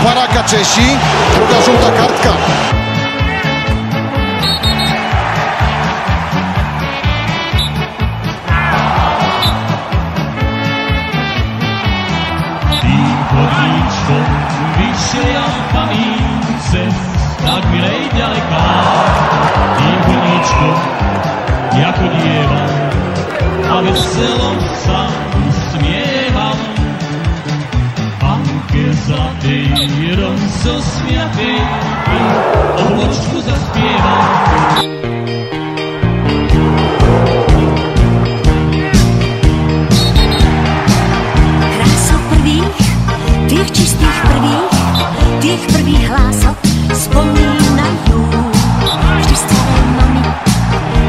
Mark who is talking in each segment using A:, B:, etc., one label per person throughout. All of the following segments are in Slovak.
A: Baráka Češi, druhá žltá kartka.
B: Chodíčkom vyššie a kamínce, tak milej ďaleká. Tým chodíčkom ja chodievam a veselo sa usmievam. Panke zlatej, ronco smiatej, obočku zaspievam.
C: Tých čistých tých prvých hlások spomínajú vždy staré mami,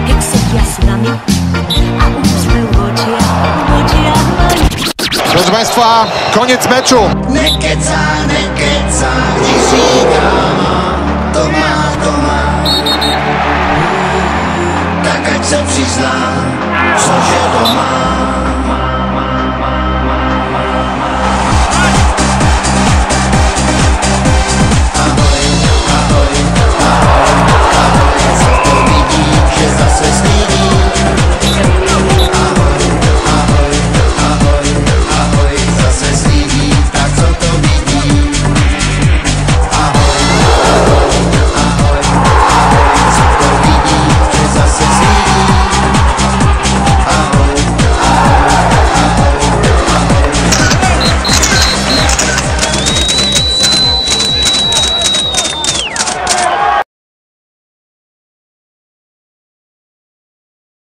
C: jak sedia s nami a úsmev v očiach mali.
A: Proszę Państwa, koniec meczu.
D: Nekecá, když říká to má, tak ať se přizná, cože to má.